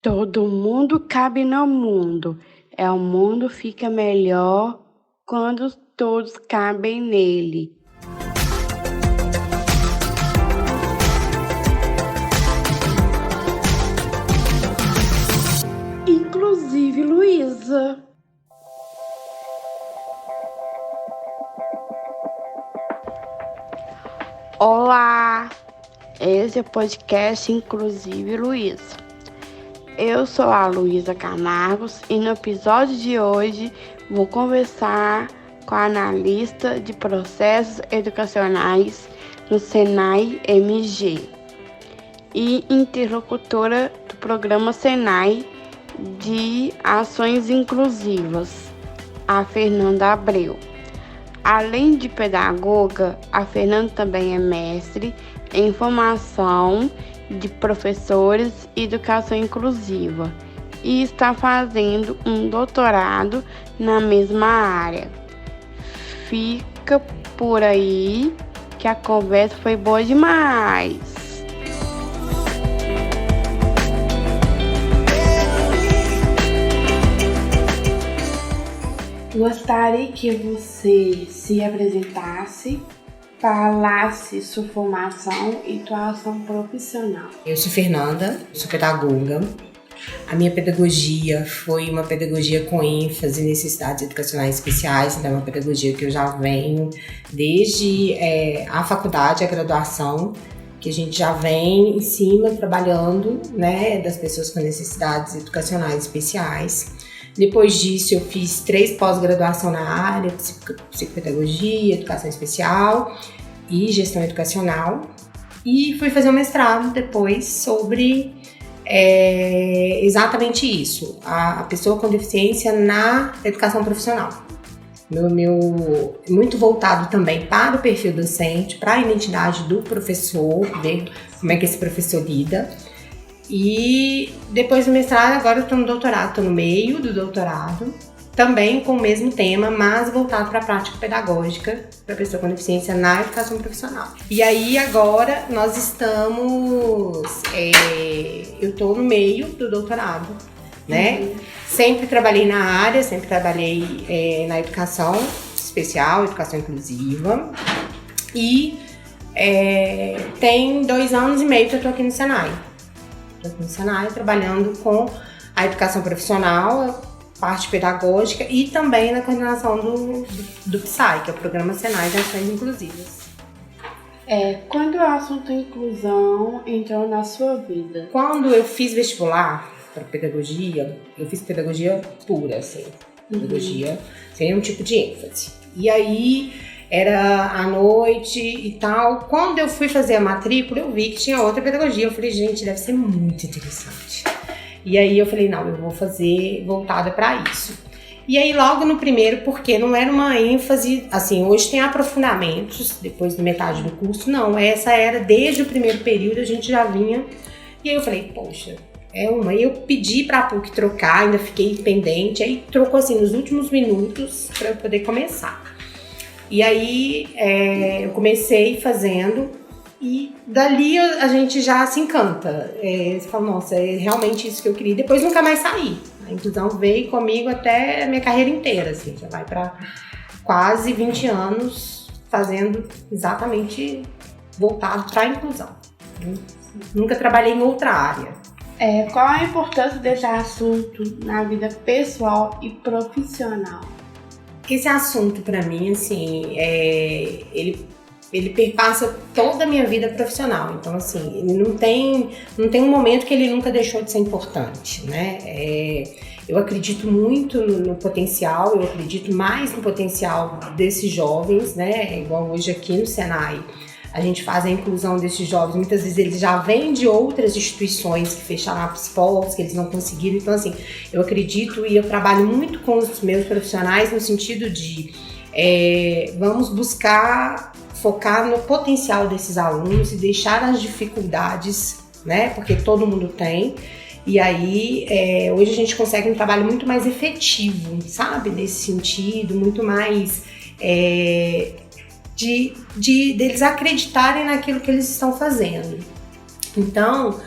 Todo mundo cabe no mundo. O mundo fica melhor quando todos cabem nele. Inclusive Luísa. Olá! Esse é o podcast Inclusive Luísa. Eu sou a Luísa Camargos e no episódio de hoje vou conversar com a analista de processos educacionais no Senai MG e interlocutora do programa Senai de Ações Inclusivas, a Fernanda Abreu. Além de pedagoga, a Fernanda também é mestre em formação de professores e educação inclusiva e está fazendo um doutorado na mesma área. Fica por aí que a conversa foi boa demais. Gostaria que você se apresentasse, falasse sua formação e atuação profissional. Eu sou Fernanda, sou pedagoga. A minha pedagogia foi uma pedagogia com ênfase em necessidades educacionais especiais, então é uma pedagogia que eu já venho desde a faculdade, a graduação, que a gente já vem em cima trabalhando, né, das pessoas com necessidades educacionais especiais. Depois disso, eu fiz 3 pós-graduação na área, psicopedagogia, educação especial e gestão educacional. E fui fazer um mestrado depois sobre exatamente isso, a pessoa com deficiência na educação profissional. Muito voltado também para o perfil docente, para a identidade do professor, ver como é que esse professor lida. E depois do mestrado, agora eu estou no doutorado, estou no meio do doutorado, também com o mesmo tema, mas voltado para a prática pedagógica para pessoa com deficiência na educação profissional. E aí agora nós estamos, eu estou no meio do doutorado, né? Sempre trabalhei na área, sempre trabalhei na educação especial, educação inclusiva e tem 2 anos e meio que eu estou aqui no Senai. No Senai, trabalhando com a educação profissional, parte pedagógica e também na coordenação do PSAI, que é o Programa Senai de Ações Inclusivas. Quando o assunto inclusão entrou na sua vida? Quando eu fiz vestibular para pedagogia, eu fiz pedagogia pura, assim, pedagogia sem nenhum tipo de ênfase. E aí era à noite e tal. Quando eu fui fazer a matrícula, eu vi que tinha outra pedagogia. Eu falei, gente, deve ser muito interessante. E aí eu falei, não, eu vou fazer voltada para isso. E aí logo no primeiro, porque não era uma ênfase, assim, hoje tem aprofundamentos, depois de metade do curso, não. Essa era desde o primeiro período, a gente já vinha. E aí eu falei, poxa, eu pedi pra PUC trocar, ainda fiquei pendente, aí trocou assim nos últimos minutos para eu poder começar. E aí eu comecei fazendo e dali a gente já se encanta. Você fala, nossa, é realmente isso que eu queria. Depois nunca mais saí. A inclusão veio comigo até a minha carreira inteira, assim, já vai para quase 20 anos fazendo exatamente voltado para a inclusão. Nunca trabalhei em outra área. Qual a importância desse assunto na vida pessoal e profissional? Esse assunto, para mim, assim, ele perpassa toda a minha vida profissional. Então, assim, ele não tem um momento que ele nunca deixou de ser importante, né? Eu acredito muito no potencial, eu acredito mais no potencial desses jovens, né? Igual hoje aqui no Senai, a gente faz a inclusão desses jovens. Muitas vezes eles já vêm de outras instituições que fecharam as portas, que eles não conseguiram. Então, assim, eu acredito e eu trabalho muito com os meus profissionais no sentido de vamos buscar focar no potencial desses alunos e deixar as dificuldades, né? Porque todo mundo tem. E aí, hoje a gente consegue um trabalho muito mais efetivo, sabe? Nesse sentido, muito mais deles acreditarem naquilo que eles estão fazendo. Então,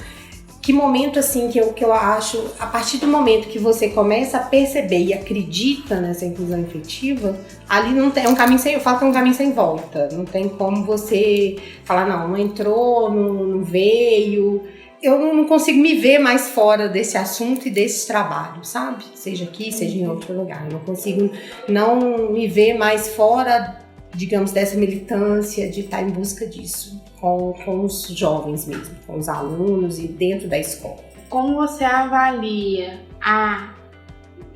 que momento assim que eu acho, a partir do momento que você começa a perceber e acredita nessa inclusão efetiva, ali não tem, é um caminho sem, eu falo que é um caminho sem volta, não tem como você falar, não entrou, não veio. Eu não consigo me ver mais fora desse assunto e desse trabalho, sabe? Seja aqui, seja em outro lugar. Eu não consigo não me ver mais fora, digamos, dessa militância de estar em busca disso. Com os jovens mesmo, com os alunos e dentro da escola. Como você avalia a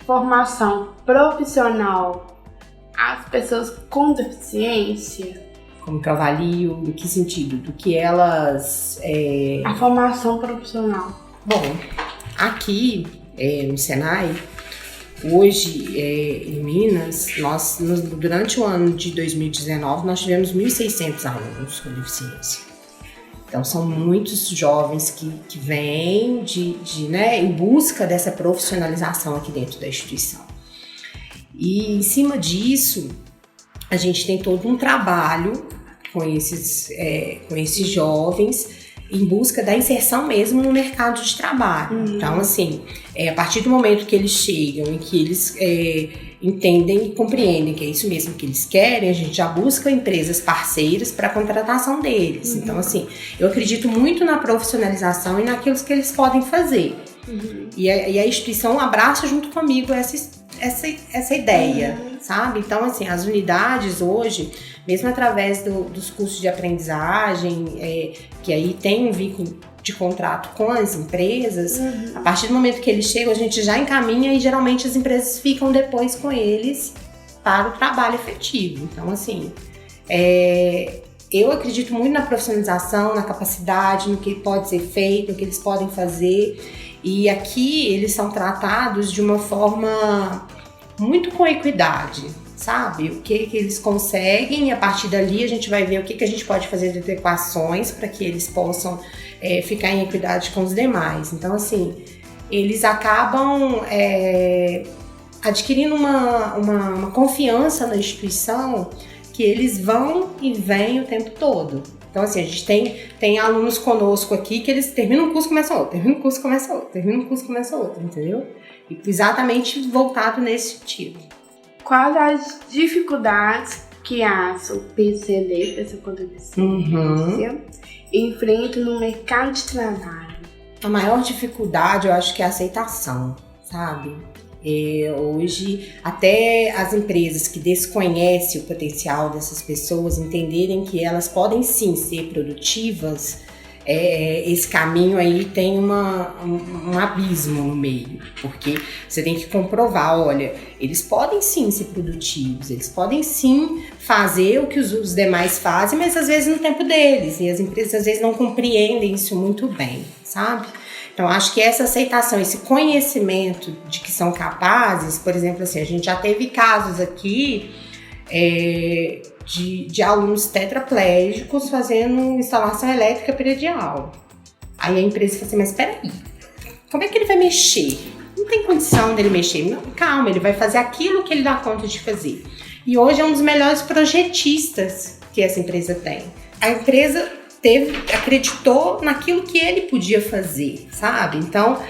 formação profissional às pessoas com deficiência? Como que eu avalio? Em que sentido? Do que elas... A formação profissional. Bom, aqui no Senai, hoje em Minas, durante o ano de 2019, nós tivemos 1.600 alunos com deficiência. Então, são muitos jovens que vêm em busca dessa profissionalização aqui dentro da instituição. E, em cima disso, a gente tem todo um trabalho com esses jovens em busca da inserção mesmo no mercado de trabalho. Então, assim, a partir do momento que eles chegam e que eles entendem e compreendem que é isso mesmo que eles querem, a gente já busca empresas parceiras para a contratação deles. Então, assim, eu acredito muito na profissionalização e naquilo que eles podem fazer. E a instituição abraça junto comigo essa ideia, sabe? Então, assim, as unidades hoje, mesmo através dos cursos de aprendizagem, que aí tem um vínculo de contrato com as empresas, a partir do momento que eles chegam, a gente já encaminha e geralmente as empresas ficam depois com eles para o trabalho efetivo. Então, assim, eu acredito muito na profissionalização, na capacidade, no que pode ser feito, no que eles podem fazer. E aqui eles são tratados de uma forma muito com equidade, sabe? O que eles conseguem e a partir dali a gente vai ver o que a gente pode fazer de adequações para que eles possam ficar em equidade com os demais. Então, assim, eles acabam adquirindo uma confiança na instituição que eles vão e vêm o tempo todo. Então, assim, a gente tem alunos conosco aqui que eles terminam um curso e começam outro, terminam um curso e começam outro, terminam um curso e começam outro, entendeu? E exatamente voltado nesse sentido. Quais as dificuldades que a PCD, pessoa com deficiência, enfrenta no mercado de trabalho? A maior dificuldade, eu acho que é a aceitação, sabe? Hoje, até as empresas que desconhecem o potencial dessas pessoas entenderem que elas podem sim ser produtivas, esse caminho aí tem um abismo no meio, porque você tem que comprovar, olha, eles podem sim ser produtivos, eles podem sim fazer o que os demais fazem, mas às vezes no tempo deles, e as empresas às vezes não compreendem isso muito bem, sabe? Então, acho que essa aceitação, esse conhecimento de que são capazes, por exemplo, assim, a gente já teve casos aqui de alunos tetraplégicos fazendo instalação elétrica predial. Aí a empresa fala assim, mas peraí, como é que ele vai mexer? Não tem condição dele mexer. Não, calma, ele vai fazer aquilo que ele dá conta de fazer. E hoje é um dos melhores projetistas que essa empresa tem. A empresa acreditou naquilo que ele podia fazer, sabe? Então,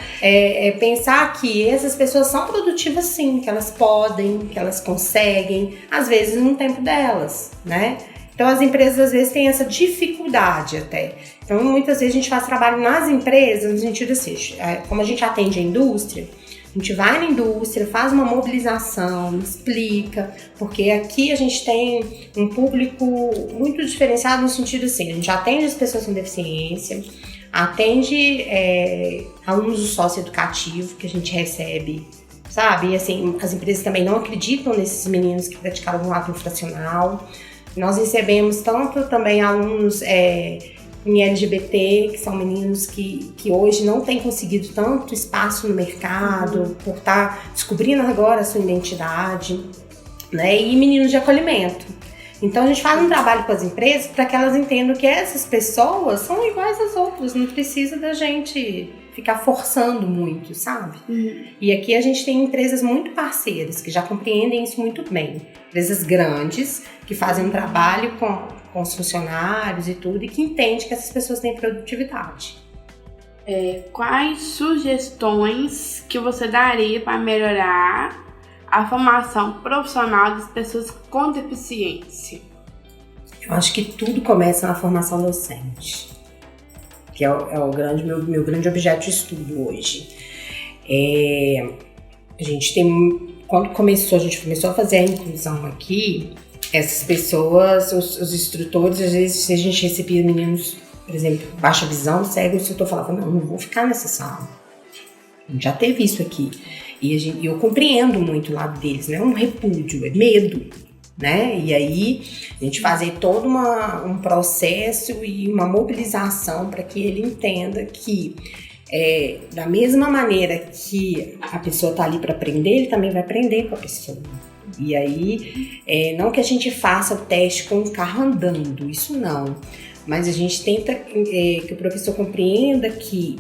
pensar que essas pessoas são produtivas sim, que elas podem, que elas conseguem, às vezes no tempo delas, né? Então, as empresas às vezes têm essa dificuldade até. Então, muitas vezes a gente faz trabalho nas empresas, no sentido assim, como a gente atende a indústria, a gente vai na indústria, faz uma mobilização, explica, porque aqui a gente tem um público muito diferenciado no sentido assim, a gente atende as pessoas com deficiência, atende alunos do socioeducativo que a gente recebe, sabe? E assim, as empresas também não acreditam nesses meninos que praticaram um ato infracional. Nós recebemos tanto também alunos em LGBT, que são meninos que hoje não têm conseguido tanto espaço no mercado, por estar descobrindo agora a sua identidade, né? E meninos de acolhimento. Então a gente faz um trabalho com as empresas para que elas entendam que essas pessoas são iguais às outras, não precisa da gente ficar forçando muito, sabe? E aqui a gente tem empresas muito parceiras que já compreendem isso muito bem. Empresas grandes que fazem um trabalho com os funcionários e tudo, e que entende que essas pessoas têm produtividade. Quais sugestões que você daria para melhorar a formação profissional das pessoas com deficiência? Eu acho que tudo começa na formação docente, que é o meu grande objeto de estudo hoje. Quando a gente começou a fazer a inclusão aqui, essas pessoas, os instrutores, às vezes a gente recebia meninos, por exemplo, baixa visão, cego, o instrutor falava, não vou ficar nessa sala. A gente já teve isso aqui. E eu compreendo muito o lado deles, não é um repúdio, é medo, né? E aí a gente fazer todo um processo e uma mobilização para que ele entenda que da mesma maneira que a pessoa está ali para aprender, ele também vai aprender com a pessoa. E aí, não que a gente faça o teste com o carro andando, isso não. Mas a gente tenta que o professor compreenda que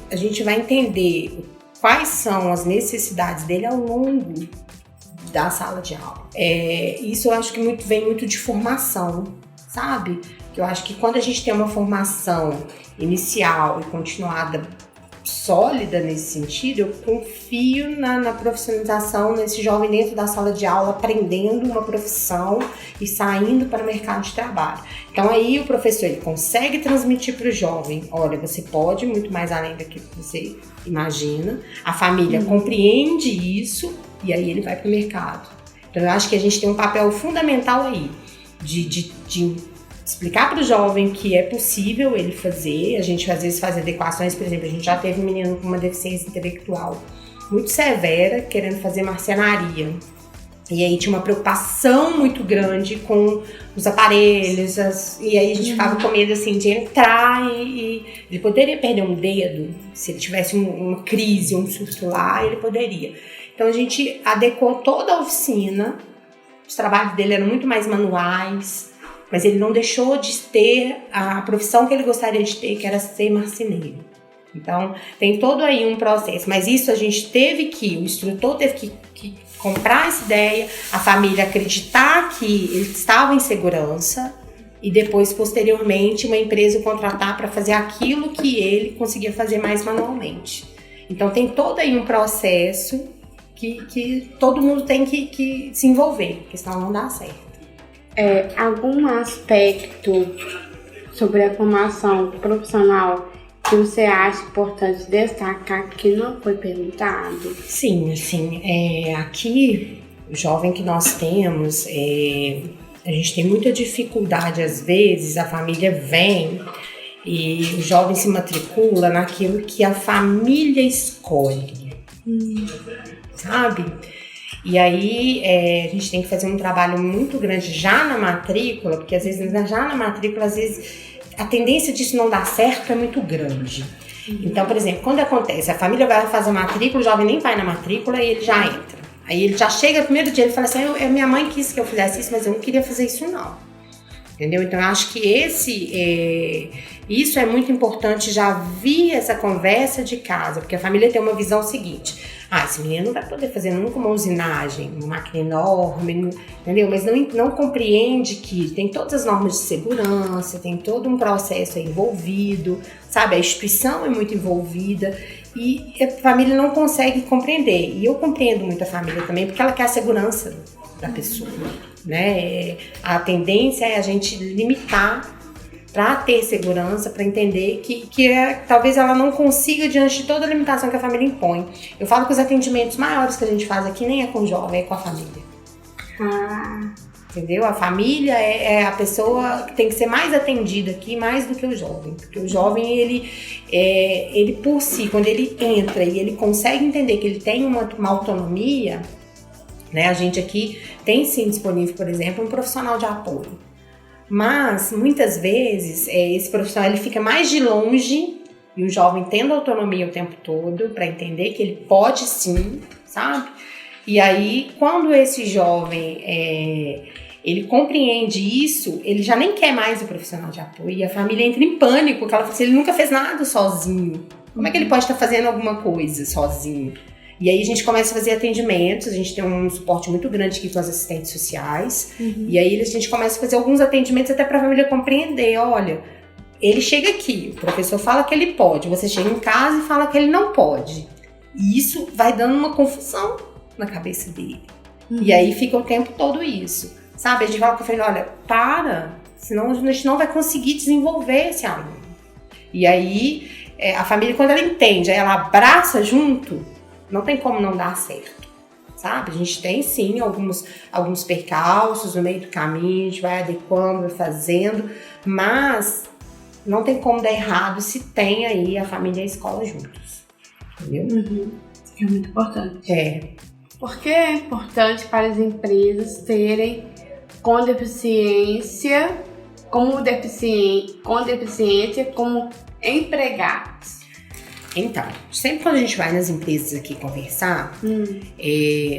a gente vai entender quais são as necessidades dele ao longo da sala de aula. Isso eu acho que vem muito de formação, sabe? Que eu acho que quando a gente tem uma formação inicial e continuada sólida nesse sentido, eu confio na profissionalização nesse jovem dentro da sala de aula, aprendendo uma profissão e saindo para o mercado de trabalho. Então aí o professor ele consegue transmitir para o jovem, olha, você pode muito mais além daquilo que você imagina, a família compreende isso e aí ele vai para o mercado. Então eu acho que a gente tem um papel fundamental aí de explicar para o jovem que é possível ele fazer. A gente às vezes faz adequações, por exemplo, a gente já teve um menino com uma deficiência intelectual muito severa, querendo fazer marcenaria. E aí tinha uma preocupação muito grande com os aparelhos, e aí a gente ficava com medo assim, de entrar e ele poderia perder um dedo, se ele tivesse uma crise, um surto lá, ele poderia. Então a gente adequou toda a oficina, os trabalhos dele eram muito mais manuais, mas ele não deixou de ter a profissão que ele gostaria de ter, que era ser marceneiro. Então, tem todo aí um processo. Mas isso o instrutor teve que comprar essa ideia, a família acreditar que ele estava em segurança e depois, posteriormente, uma empresa o contratar para fazer aquilo que ele conseguia fazer mais manualmente. Então, tem todo aí um processo que todo mundo tem que se envolver, porque senão não dá certo. Algum aspecto sobre a formação profissional que você acha importante destacar que não foi perguntado? Sim, aqui, o jovem que nós temos, a gente tem muita dificuldade, às vezes, a família vem e o jovem se matricula naquilo que a família escolhe, sabe? E aí a gente tem que fazer um trabalho muito grande já na matrícula, porque às vezes já na matrícula, às vezes a tendência disso não dar certo é muito grande. Então, por exemplo, quando acontece, a família vai fazer a matrícula, o jovem nem vai na matrícula e ele já entra. Aí ele já chega no primeiro dia, ele fala assim, minha mãe quis que eu fizesse isso, mas eu não queria fazer isso não. Entendeu? Então, eu acho que isso é muito importante, já vir essa conversa de casa, porque a família tem uma visão seguinte, esse menino não vai poder fazer nunca uma usinagem, uma máquina enorme, entendeu? Mas não compreende que tem todas as normas de segurança, tem todo um processo envolvido, sabe? A instituição é muito envolvida e a família não consegue compreender. E eu compreendo muito a família também, porque ela quer a segurança da pessoa, né? A tendência é a gente limitar para ter segurança, para entender que talvez ela não consiga diante de toda a limitação que a família impõe. Eu falo que os atendimentos maiores que a gente faz aqui nem é com o jovem, é com a família. Entendeu? A família é a pessoa que tem que ser mais atendida aqui, mais do que o jovem. Porque o jovem, ele por si, quando ele entra e ele consegue entender que ele tem uma autonomia, né? A gente aqui tem sim disponível, por exemplo, um profissional de apoio. Mas, muitas vezes, esse profissional ele fica mais de longe e o jovem tendo autonomia o tempo todo para entender que ele pode sim, sabe? E aí, quando esse jovem ele compreende isso, ele já nem quer mais o profissional de apoio e a família entra em pânico, porque ela fala assim, ele nunca fez nada sozinho. Como é que ele pode estar fazendo alguma coisa sozinho? E aí a gente começa a fazer atendimentos, a gente tem um suporte muito grande aqui com as assistentes sociais, e aí a gente começa a fazer alguns atendimentos até para a família compreender, olha, ele chega aqui, o professor fala que ele pode, você chega em casa e fala que ele não pode. E isso vai dando uma confusão na cabeça dele. E aí fica o tempo todo isso, sabe? A gente fala com o filho, olha, senão a gente não vai conseguir desenvolver esse aluno. E aí, a família, quando ela entende, aí ela abraça junto, não tem como não dar certo, sabe? A gente tem, sim, alguns percalços no meio do caminho, a gente vai adequando, vai fazendo, mas não tem como dar errado se tem aí a família e a escola juntos, entendeu? Isso é muito importante. Por que é importante para as empresas terem com deficiência como empregados? Então, sempre quando a gente vai nas empresas aqui conversar,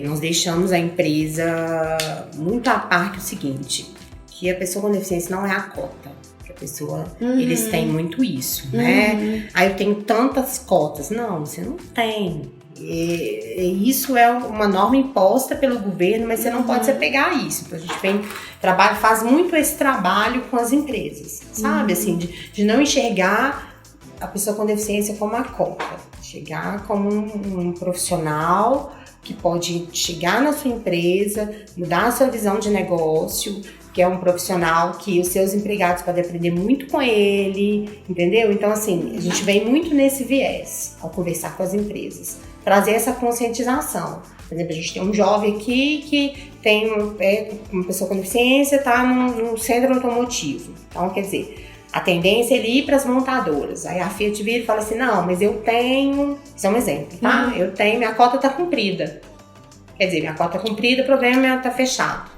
nós deixamos a empresa muito a par do seguinte, que a pessoa com deficiência não é a cota. Que a pessoa, eles têm muito isso, né? Aí eu tenho tantas cotas. Não, você não tem. Isso é uma norma imposta pelo governo, mas você não pode se apegar a isso. Então a gente faz muito esse trabalho com as empresas, sabe? Assim, de não enxergar a pessoa com deficiência como a cota. Chegar como um profissional que pode chegar na sua empresa, mudar a sua visão de negócio, que é um profissional que os seus empregados podem aprender muito com ele, entendeu? Então, assim, a gente vem muito nesse viés ao conversar com as empresas. Trazer essa conscientização. Por exemplo, a gente tem um jovem aqui que tem uma pessoa com deficiência, está no centro automotivo. Então, quer dizer, a tendência é ele ir para as montadoras. Aí a Fiat vira e fala assim, não, mas eu tenho... Isso é um exemplo, tá? Eu tenho, minha cota está cumprida. Quer dizer, minha cota está cumprida, o problema está fechado.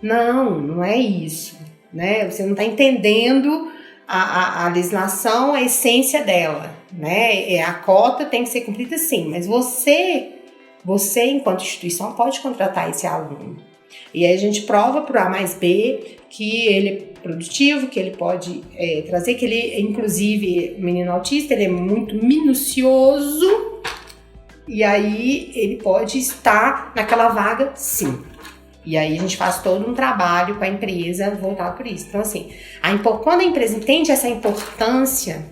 Não é isso, né? Você não está entendendo a legislação, a essência dela, né? A cota tem que ser cumprida sim, mas você enquanto instituição pode contratar esse aluno. E aí a gente prova para o A mais B que ele é produtivo, que ele pode trazer, que ele, inclusive, o menino autista, ele é muito minucioso e aí ele pode estar naquela vaga sim. E aí a gente faz todo um trabalho com a empresa voltado por isso. Então, assim, quando a empresa entende essa importância,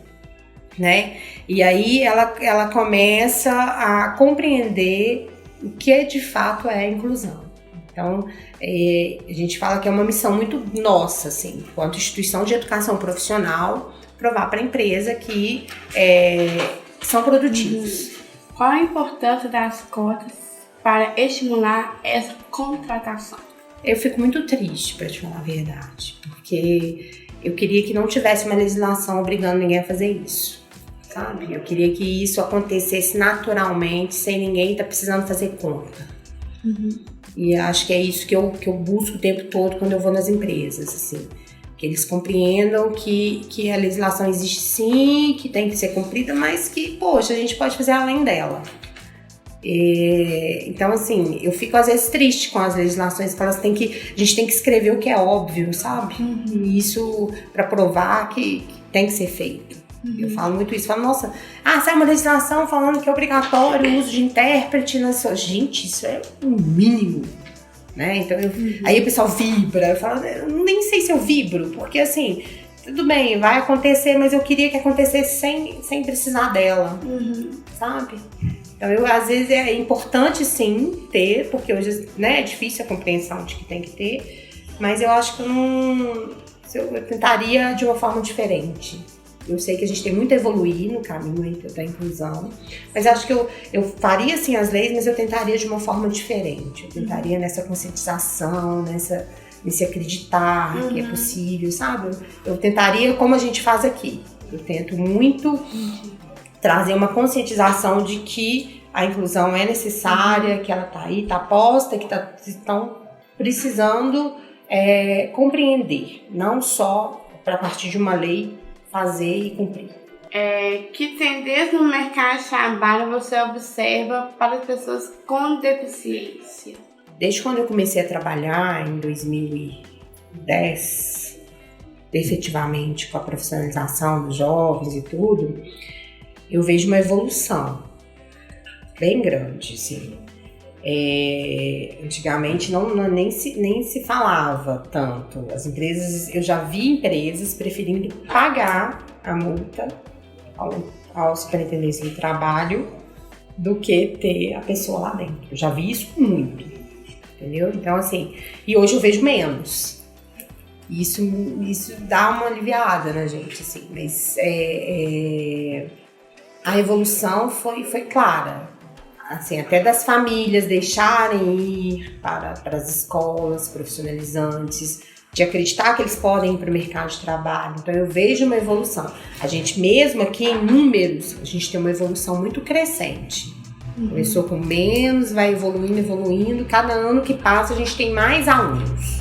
né? E aí ela começa a compreender o que de fato é a inclusão. Então, a gente fala que é uma missão muito nossa, assim, enquanto instituição de educação profissional, provar para a empresa que são produtivos. Qual a importância das cotas para estimular essa contratação? Eu fico muito triste, para te falar a verdade, porque eu queria que não tivesse uma legislação obrigando ninguém a fazer isso, sabe? Eu queria que isso acontecesse naturalmente, sem ninguém estar precisando fazer conta. E acho que é isso que eu busco o tempo todo quando eu vou nas empresas, assim, que eles compreendam que a legislação existe sim, que tem que ser cumprida, mas que, poxa, a gente pode fazer além dela. Então, assim, eu fico às vezes triste com as legislações, porque a gente tem que escrever o que é óbvio, sabe? E isso para provar que tem que ser feito. Eu falo muito isso, falo, nossa, sai uma legislação falando que é obrigatório o uso de intérprete gente, isso é o mínimo, né? Então, aí o pessoal vibra, eu falo, eu nem sei se eu vibro, porque assim, tudo bem, vai acontecer, mas eu queria que acontecesse sem precisar dela, sabe? Então, às vezes é importante sim ter, porque hoje, né, é difícil a compreensão de que tem que ter, mas eu acho que eu tentaria de uma forma diferente. Eu sei que a gente tem muito a evoluir no caminho da inclusão, mas acho que eu faria sim as leis, mas eu tentaria de uma forma diferente. Eu tentaria nessa conscientização, nesse acreditar que é possível, sabe? Eu tentaria como a gente faz aqui. Eu tento muito trazer uma conscientização de que a inclusão é necessária, que ela está aí, está posta, que estão precisando compreender, não só para partir de uma lei fazer e cumprir. Que tendência no mercado de trabalho você observa para as pessoas com deficiência? Desde quando eu comecei a trabalhar em 2010, efetivamente com a profissionalização dos jovens e tudo, eu vejo uma evolução bem grande, assim. Antigamente nem se falava tanto. As empresas, eu já vi empresas preferindo pagar a multa ao Superintendência do Trabalho do que ter a pessoa lá dentro. Eu já vi isso muito, entendeu? Então, assim, e hoje eu vejo menos. Isso dá uma aliviada na gente, assim, mas a evolução foi clara. Assim, até das famílias deixarem ir para as escolas profissionalizantes, de acreditar que eles podem ir para o mercado de trabalho. Então eu vejo uma evolução. A gente mesmo aqui em números, a gente tem uma evolução muito crescente. Começou com menos, vai evoluindo. Cada ano que passa a gente tem mais alunos.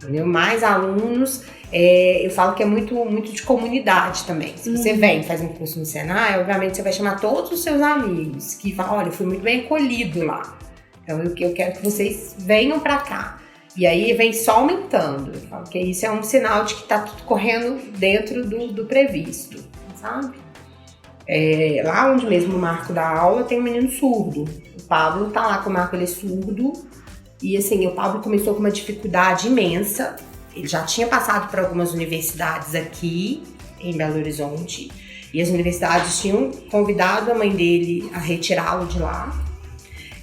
Entendeu? Mais alunos. Eu falo que é muito de comunidade também. Se você vem, faz um curso no Senai, obviamente você vai chamar todos os seus amigos que falam, olha, eu fui muito bem acolhido lá. Então eu quero que vocês venham para cá. E aí vem só aumentando. Eu falo que isso é um sinal de que está tudo correndo dentro do previsto, sabe? Lá onde mesmo o Marco dá aula tem um menino surdo. O Pablo tá lá com o Marco, ele é surdo. E assim, o Pablo começou com uma dificuldade imensa. Ele já tinha passado por algumas universidades aqui em Belo Horizonte e as universidades tinham convidado a mãe dele a retirá-lo de lá.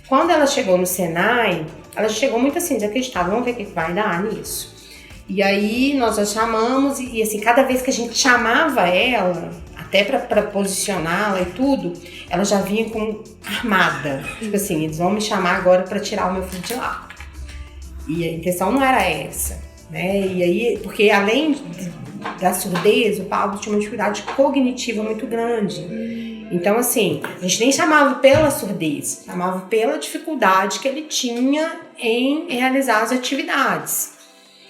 Quando ela chegou no Senai, ela chegou muito assim, desacreditada, vamos ver o que vai dar nisso. E aí nós a chamamos e assim, cada vez que a gente chamava ela, até para posicioná-la e tudo, ela já vinha com armada. Tipo assim, eles vão me chamar agora para tirar o meu filho de lá. E a intenção não era essa. Né? E aí, porque além da surdez, o Pablo tinha uma dificuldade cognitiva muito grande. Então, assim, a gente nem chamava pela surdez, chamava pela dificuldade que ele tinha em realizar as atividades.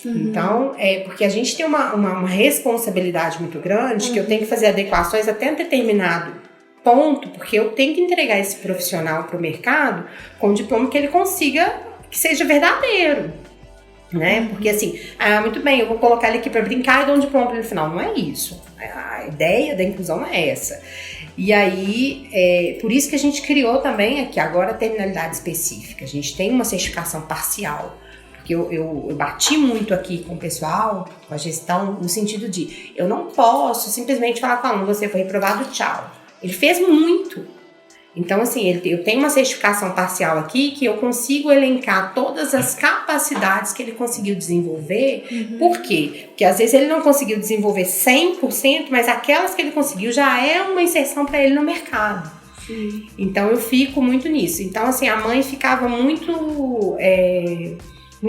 Então, porque a gente tem uma responsabilidade muito grande, que eu tenho que fazer adequações até um determinado ponto, porque eu tenho que entregar esse profissional para o mercado com um diploma que ele consiga, que seja verdadeiro. Né? Porque assim, muito bem, eu vou colocar ele aqui para brincar e dar um diploma para ele no final. Não é isso. A ideia da inclusão não é essa. E aí, por isso que a gente criou também aqui agora a terminalidade específica. A gente tem uma certificação parcial. Porque eu bati muito aqui com o pessoal, com a gestão, no sentido de eu não posso simplesmente falar com o aluno, você foi reprovado, tchau. Ele fez muito. Então, assim, eu tenho uma certificação parcial aqui que eu consigo elencar todas as capacidades que ele conseguiu desenvolver. Por quê? Porque às vezes ele não conseguiu desenvolver 100%, mas aquelas que ele conseguiu já é uma inserção para ele no mercado. Sim. Então, eu fico muito nisso. Então, assim, a mãe ficava muito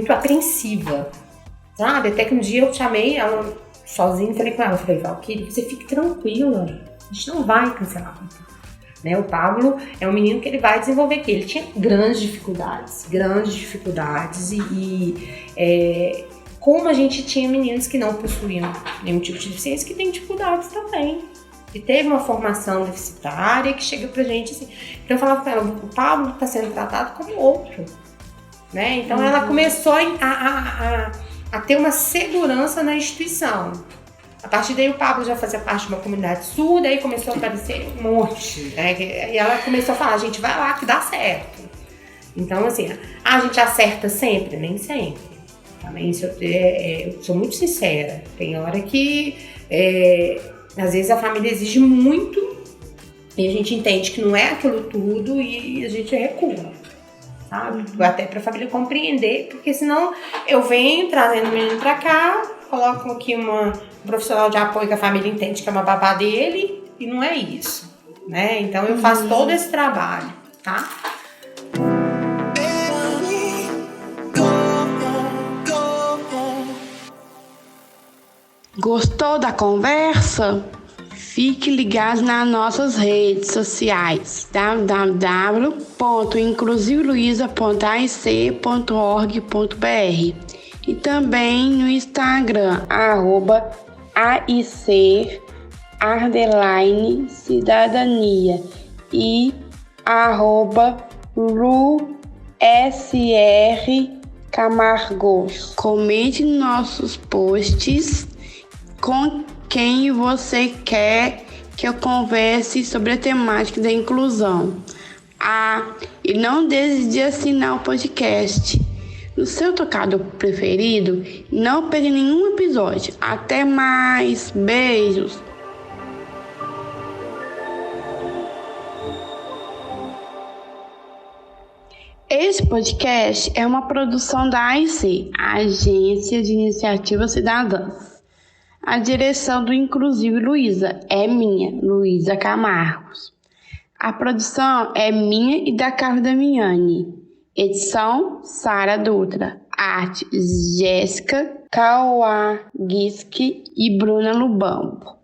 apreensiva, sabe? Até que um dia eu chamei ela sozinha e falei com ela, Valquíria, você fique tranquila, a gente não vai cancelar a conta. Né, o Pablo é um menino que ele vai desenvolver aqui. Ele tinha grandes dificuldades e como a gente tinha meninos que não possuíam nenhum tipo de deficiência que tem dificuldades também. E teve uma formação deficitária que chega pra gente assim. Então eu falava com ela, o Pablo está sendo tratado como outro. Né? Então ela começou a ter uma segurança na instituição. A partir daí o Pablo já fazia parte de uma comunidade surda, aí começou a aparecer um monte, né? E ela começou a falar, gente, vai lá que dá certo. Então, assim, a gente acerta sempre? Nem sempre. Também, eu sou muito sincera. Tem hora que, às vezes, a família exige muito e a gente entende que não é aquilo tudo e a gente recua, sabe? Até pra família compreender, porque senão eu venho trazendo o menino pra cá, coloco aqui um profissional de apoio que a família entende que é uma babá dele e não é isso, né? Então eu faço todo esse trabalho, tá? Gostou da conversa? Fique ligado nas nossas redes sociais www.inclusiveluiza.aic.org.br e também no Instagram @aic_cidadania e @LuSR_Camargos. Comente nossos posts com quem você quer que eu converse sobre a temática da inclusão. E não deixe de assinar o podcast no seu tocador preferido. Não perca nenhum episódio. Até mais. Beijos. Esse podcast é uma produção da AIC, a Agência de Iniciativas Cidadãs. A direção do Inclusive Luísa é minha, Luísa Camargos. A produção é minha e da Carla Damiani. Edição, Sara Dutra. Arte, Jéssica Kawagiski e Bruna Lubambo.